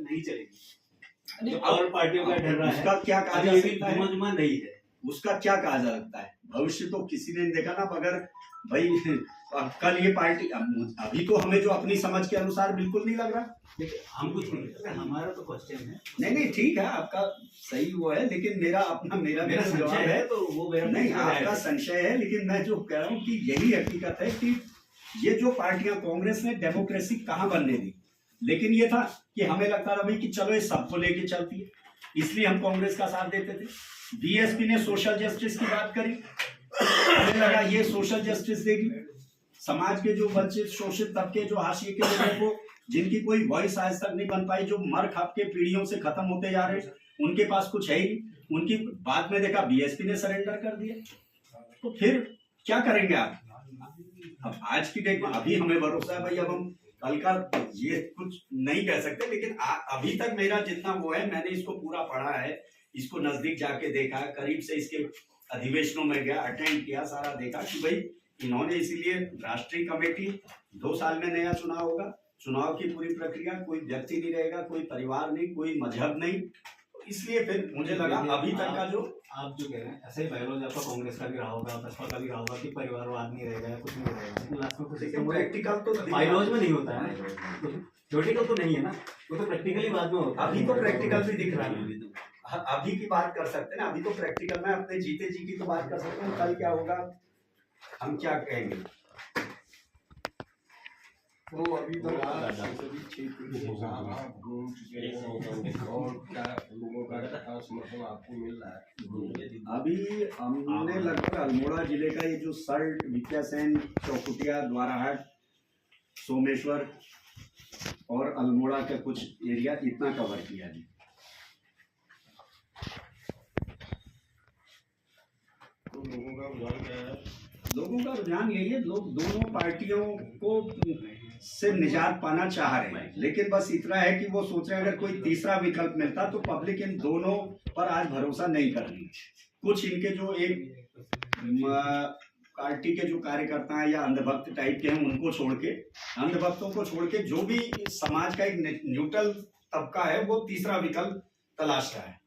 नहीं चलेगी। जो और पार्टियों का डर रहा है, उसका क्या कहा जा सकता है? जुमा नहीं है, उसका क्या कहा जा सकता है? भविष्य तो किसी ने नहीं देखा ना। अगर भाई कल ये पार्टी, अभी तो हमें जो अपनी समझ के अनुसार बिल्कुल नहीं लग रहा। देखिए हम कुछ नहीं करते, हमारा तो क्वेश्चन है। नहीं ठीक है, आपका सही वो है, लेकिन मेरा संशय है तो वो मेरा नहीं, आपका संशय है, लेकिन मैं जो कह रहा हूँ कि यही हकीकत है कि ये जो पार्टियां, कांग्रेस ने डेमोक्रेसी कहाँ बनने दी, लेकिन ये था कि हमें लगता था भाई कि चलो ये सबको लेके चलती है, इसलिए हम कांग्रेस का साथ देते थे। बीएसपी ने सोशल जस्टिस की बात करी, हमें लगा ये सोशल जस्टिस देगी। समाज के जो वंचित शोषित तबके, जो हाशिए के लोगों को, जिनकी कोई वॉइस आज तक नहीं बन पाई, जो मर खप के पीढ़ियों से खत्म होते जा रहे, उनके पास कुछ है ही, उनकी बाद में देखा बीएसपी ने सरेंडर कर दिया। तो फिर क्या करेंगे आप? अब आज की डेट में अभी हमें भरोसा है भाई, अब हम कल का ये कुछ नहीं कह सकते, लेकिन अभी तक मेरा जितना वो है, मैंने इसको पूरा पढ़ा है, इसको नजदीक जाके देखा, करीब से इसके अधिवेशनों में गया, अटेंड किया, सारा देखा कि भाई इन्होंने, इसीलिए राष्ट्रीय कमेटी 2 साल में नया चुनाव होगा, चुनाव की पूरी प्रक्रिया, कोई व्यक्ति नहीं रहेगा, कोई परिवार नहीं, कोई मजहब नहीं, इसलिए फिर मुझे लगा अभी तक का जो आप जो कह रहे हैं, ऐसे ही बायोलॉजी आपका कांग्रेस का भी रहा होगा, बसपा का भी रहा होगा कि परिवारवाद नहीं रहेगा या कुछ नहीं रहेगा, लेकिन लास्ट में कुछ प्रैक्टिकल तो बायोलॉजी में नहीं होता है, थ्योरेटिकल तो नहीं है ना, वो तो प्रैक्टिकली बाद में होता है। अभी तो प्रैक्टिकल भी दिख रहा है, अभी की बात कर सकते हैं ना, अभी तो प्रैक्टिकल में अपने जीते जी की तो बात कर सकते हैं, कल क्या होगा हम क्या कहेंगे। तो अभी तक सभी क्षेत्र और क्या लोगों का समर्थन आपको मिल रहा है? अभी हमने लगभग अल्मोड़ा जिले का ये जो सल्ट, विद्यासेन, चौकुटिया, द्वाराहाट, सोमेश्वर और अल्मोड़ा का कुछ एरिया इतना कवर किया है। तो लोगों का रुझान क्या है? लोगों का रुझान यही है, लोग दोनों पार्टियों को से निजात पाना चाह रहे हैं, लेकिन बस इतना है कि वो सोच रहे हैं अगर कोई तीसरा विकल्प मिलता तो पब्लिक इन दोनों पर आज भरोसा नहीं कर रही। कुछ इनके जो एक पार्टी के जो कार्यकर्ता हैं या अंधभक्त टाइप के हैं, उनको छोड़ के, अंधभक्तों को छोड़ के, जो भी समाज का एक न्यूट्रल तबका है, वो तीसरा विकल्प तलाश रहा है।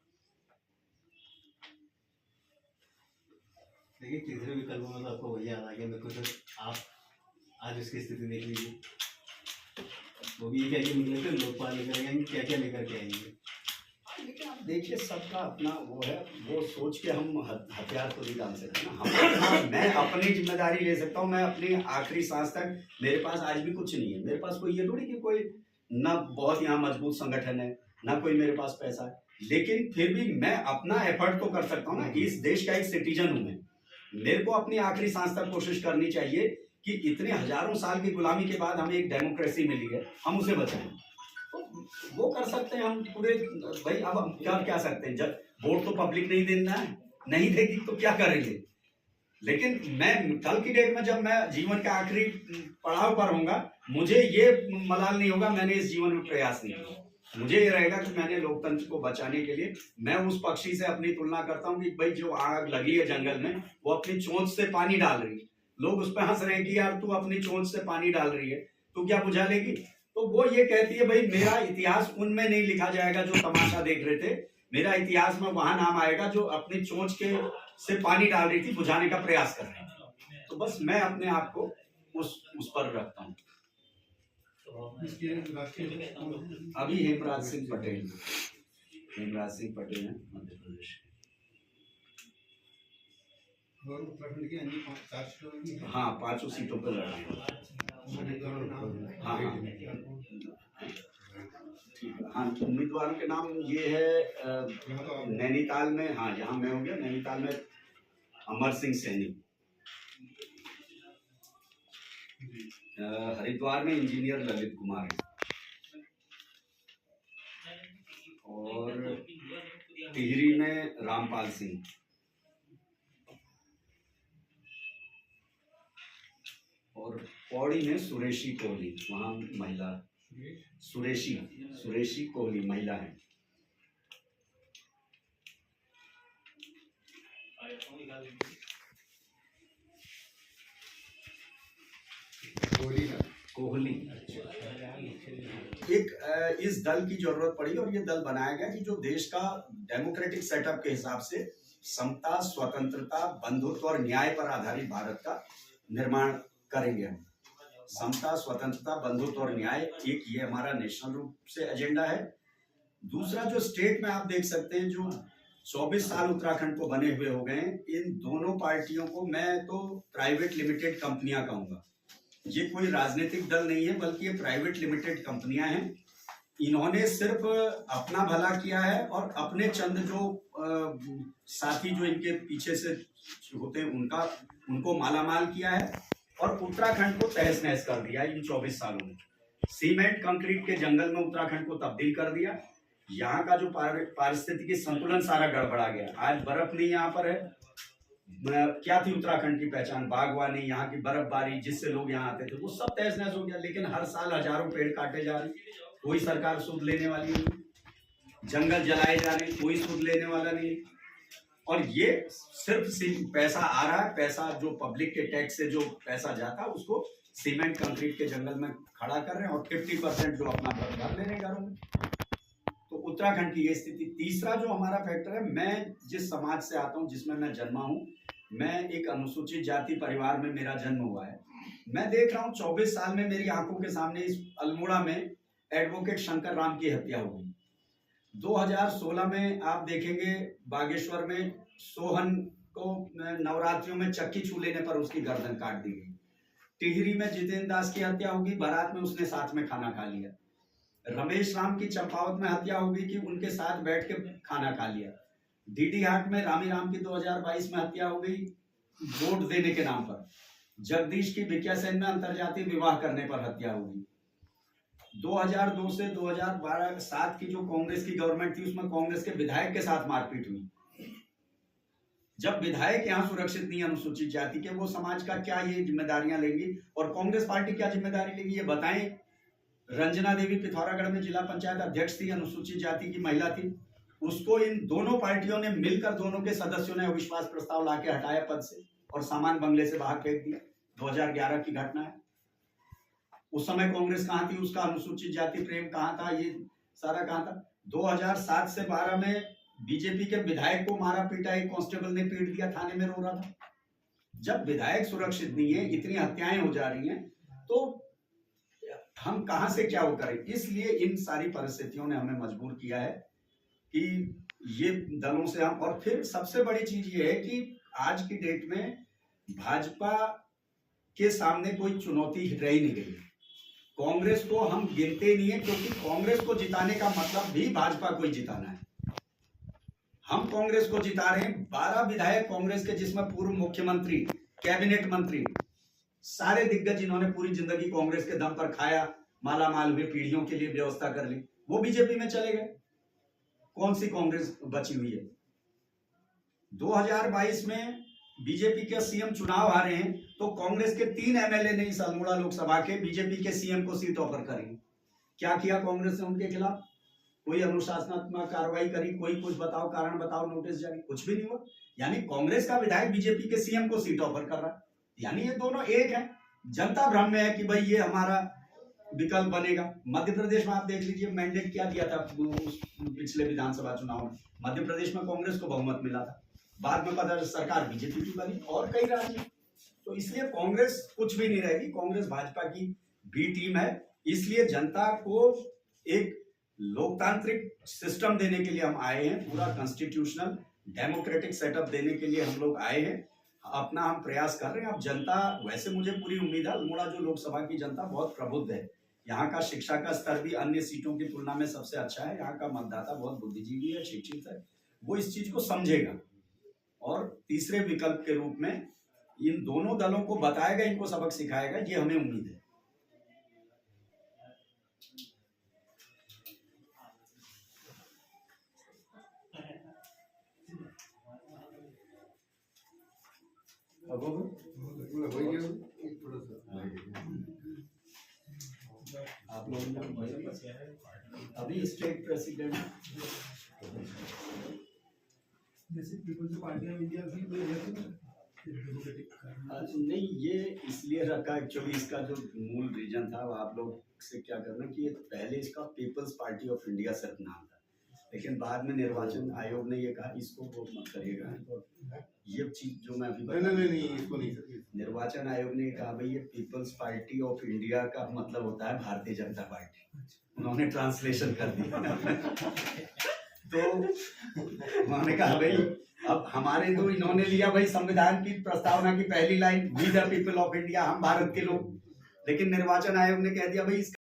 देखिए तीसरे विकल्पों में तो आपको वही याद आ गया मेरे को, तो आप आज उसकी स्थिति देख लीजिए, वो भी क्या निकले थे, लोकपाल लेकर आएंगे, क्या क्या लेकर के आएंगे। लेकिन आप देखिए, सबका अपना वो है, वो सोच के हम हथियार तो नहीं डाल सकते ना। मैं अपनी जिम्मेदारी ले सकता हूँ, मैं अपनी आखिरी सांस तक, मेरे पास आज भी कुछ नहीं है, मेरे पास कोई ये थोड़ी कि कोई ना बहुत यहाँ मजबूत संगठन है, ना कोई मेरे पास पैसा है, लेकिन फिर भी मैं अपना एफर्ट तो कर सकता हूँ ना। इस देश का एक सिटीजन हूँ मैं, मेरे को अपनी आखिरी सांस तक कोशिश करनी चाहिए कि इतने हजारों साल की गुलामी के बाद हमें एक डेमोक्रेसी मिली है, हम उसे बचाएं। तो वो कर सकते हैं हम पूरे भाई। अब हम क्या सकते हैं, जब वोट तो पब्लिक नहीं देना है, नहीं देगी तो क्या करेंगे। लेकिन मैं कल की डेट में जब मैं जीवन के आखिरी पड़ाव पर होऊंगा, मुझे ये मलाल नहीं होगा मैंने इस जीवन में प्रयास नहीं किया। मुझे ये रहेगा कि मैंने लोकतंत्र को बचाने के लिए, मैं उस पक्षी से अपनी तुलना करता हूँ कि भाई जो आग लगी है जंगल में, वो अपनी चोंच से पानी डाल रही है, लोग उस पर हंस रहे हैं कि यार तू अपनी चोंच से पानी डाल रही है, तू क्या बुझा लेगी। तो वो ये कहती है भाई मेरा इतिहास उनमें नहीं लिखा जाएगा जो तमाशा देख रहे थे, मेरा इतिहास में वहां नाम आएगा जो अपनी चोंच के से पानी डाल रही थी, बुझाने का प्रयास कर रहे हैं। तो बस मैं अपने आप को उस पर रखता हूँ। अभी हेमराज सिंह पटेल, हेमराज सिंह पटेल है मध्य प्रदेश के। उत्तराखंड के अन्य 5 सीटों, हाँ 5 सीटों पर लड़ रहे हैं। हाँ हाँ, उम्मीदवारों के नाम ये है नैनीताल में, हाँ यहाँ मैं हो गया, नैनीताल में अमर सिंह सैनी, हरिद्वार में इंजीनियर ललित कुमार है, और टिहरी में रामपाल सिंह, और पौड़ी में सुरेशी कोहली, वहाँ महिला सुरेशी कोहली महिला है। कोहली एक इस दल की जरूरत पड़ी और ये दल बनाया गया कि जो देश का डेमोक्रेटिक सेटअप के हिसाब से समता, स्वतंत्रता, बंधुत्व और न्याय पर आधारित भारत का निर्माण करेंगे हम। समता, स्वतंत्रता, बंधुत्व और न्याय, एक ये हमारा नेशनल रूप से एजेंडा है। दूसरा जो स्टेट में आप देख सकते हैं, जो 24 साल उत्तराखंड को बने हुए हो गए, इन दोनों पार्टियों को मैं तो प्राइवेट लिमिटेड कंपनियां कहूंगा। ये कोई राजनीतिक दल नहीं है, बल्कि ये प्राइवेट लिमिटेड कंपनियां हैं। इन्होंने सिर्फ अपना भला किया है और अपने चंद जो साथी जो इनके पीछे से होते हैं उनको मालामाल किया है और उत्तराखंड को तहस नहस कर दिया इन 24 सालों में। सीमेंट कंक्रीट के जंगल में उत्तराखंड को तब्दील कर दिया। यहाँ का जो पारिस्थितिकी संतुलन सारा गड़बड़ा गया। आज बर्फ नहीं यहाँ पर है। क्या थी उत्तराखंड की पहचान? बागवानी, यहाँ की बर्फबारी, जिससे लोग यहाँ आते थे, वो सब तहस नहस हो गया। लेकिन हर साल हजारों पेड़ काटे जा रहे, कोई सरकार सूद लेने वाली नहीं। जंगल जलाए जा रहे, कोई सूद लेने वाला नहीं। और ये सिर्फ पैसा आ रहा है, पैसा जो पब्लिक के टैक्स से जो पैसा जाता है उसको सीमेंट कंक्रीट के जंगल में खड़ा कर रहे हैं और 50% जो अपना घर ले रहे हैं घरों में। तो उत्तराखंड की ये स्थिति। तीसरा जो हमारा फैक्टर है, मैं जिस समाज से आता हूँ, जिसमें मैं जन्मा हूँ, मैं एक अनुसूचित जाति परिवार में मेरा जन्म हुआ है। मैं देख रहा हूँ 24 साल में मेरी आंखों के सामने इस अल्मोड़ा में एडवोकेट शंकर राम की हत्या हो गई। 2016 में आप देखेंगे बागेश्वर में सोहन को नवरात्रियों में चक्की छू लेने पर उसकी गर्दन काट दी गई। टिहरी में जितेंद्र दास की हत्या होगी, बारात में उसने साथ में खाना खा लिया। रमेश राम की चंपावत में हत्या होगी कि उनके साथ बैठ के खाना खा लिया। डीडी हाट में रामी राम की 2022 में हत्या हो गई वोट देने के नाम पर। जगदीश की भिकियासैन में अंतरजातीय विवाह करने पर हत्या होगी। 2002 से 2012-7 की जो कांग्रेस की गवर्नमेंट थी, उसमें कांग्रेस के विधायक के साथ मारपीट हुई। जब विधायक यहाँ सुरक्षित नहीं अनुसूचित जाति के, वो समाज का क्या ये जिम्मेदारियां लेंगी और कांग्रेस पार्टी क्या जिम्मेदारी लेगी, ये बताएं। रंजना देवी पिथौरागढ़ में जिला पंचायत अध्यक्ष थी, अनुसूचित जाति की महिला थी। उसको इन दोनों पार्टियों ने मिलकर, दोनों के सदस्यों ने अविश्वास प्रस्ताव लाके हटाया पद से और सामान बंगले से बाहर फेंक दिया। 2011 की घटना है। उस समय कांग्रेस कहाँ थी, उसका अनुसूचित जाति प्रेम कहाँ था, ये सारा कहाँ था। 2007 से 12 में बीजेपी के विधायक को मारा पीटा, एक कांस्टेबल ने पीट दिया, थाने में रो रहा था। जब विधायक सुरक्षित नहीं है, इतनी हत्याएं हो जा रही हैं, तो हम कहां से क्या वो करें। इसलिए इन सारी परिस्थितियों ने हमें मजबूर किया है कि ये दलों से हम, और फिर सबसे बड़ी चीज ये है कि आज की डेट में भाजपा के सामने कोई चुनौती रह ही नहीं गई। कांग्रेस को हम गिनते नहीं है, क्योंकि कांग्रेस को जिताने का मतलब भी भाजपा को ही जिताना है। हम कांग्रेस को जिता रहे हैं। 12 विधायक कांग्रेस के, जिसमें पूर्व मुख्यमंत्री, कैबिनेट मंत्री, सारे दिग्गज जिन्होंने पूरी जिंदगी कांग्रेस के दम पर खाया, माला माल हुए, पीढ़ियों के लिए व्यवस्था कर ली, वो बीजेपी में चले गए। कौन सी कांग्रेस बची हुई है? 2022 में बीजेपी के सीएम चुनाव हारे हैं, तो कांग्रेस के 3 एमएलए ने इस अल्मोड़ा लोकसभा के बीजेपी के सीएम को सीट ऑफर करेंगे। क्या किया कांग्रेस ने उनके खिलाफ? कोई अनुशासनात्मक कार्रवाई करी? कोई कुछ बताओ, कारण बताओ, नोटिस जारी? कुछ भी नहीं हुआ। यानी कांग्रेस का विधायक बीजेपी के सीएम को सीट ऑफर कर रहा है। यानी ये दोनों एक है। जनता भ्रम में है कि भाई ये हमारा विकल्प बनेगा। मध्य प्रदेश में आप देख लीजिए, मैंडेट क्या दिया था पिछले विधानसभा चुनाव में। मध्य प्रदेश में कांग्रेस को बहुमत मिला था, बाद में पता सरकार बीजेपी की बनी, और कई राज्य। तो इसलिए कांग्रेस कुछ भी नहीं रहेगी। कांग्रेस भाजपा की बी टीम है। इसलिए जनता को एक लोकतांत्रिक सिस्टम देने के लिए हम आए हैं, पूरा कॉन्स्टिट्यूशनल डेमोक्रेटिक सेटअप देने के लिए हम लोग आए हैं। अपना हम प्रयास कर रहे हैं। अब जनता, वैसे मुझे पूरी उम्मीद है, अल्मोड़ा जो लोकसभा की जनता बहुत प्रबुद्ध है। यहाँ का शिक्षा का स्तर भी अन्य सीटों की तुलना में सबसे अच्छा है। यहाँ का मतदाता बहुत बुद्धिजीवी है, शिक्षित है, वो इस चीज को समझेगा और तीसरे विकल्प के रूप में इन दोनों दलों को बताएगा, इनको सबक सिखाएगा। ये हमें उम्मीद है। आप लोग अभी स्टेट प्रेसिडेंट जैसे पीपल्स पार्टी ऑफ इंडिया भी नहीं, ये इसलिए रखा एक्चुअली, इसका जो मूल रीजन था वो आप लोग से क्या करना कि ये पहले इसका पीपल्स पार्टी ऑफ इंडिया सिर्फ नाम था, लेकिन बाद में निर्वाचन आयोग ने ये कहा इसको वो मत करिएगा। तो ये चीज जो मैं अभी नहीं इसको नहीं सर। निर्वाचन आयोग ने कहा भाई ये पीपल्स पार्टी ऑफ इंडिया का मतलब होता है भारतीय जनता पार्टी, उन्होंने ट्रांसलेशन कर दिया। तो उन्होंने कहा भाई अब हमारे तो इन्होंने लिया भाई संविधान की प्रस्तावना की पहली line we the people of India, हम भारत के लोग, लेकिन निर्वाचन आयोग ने कह दिया भाई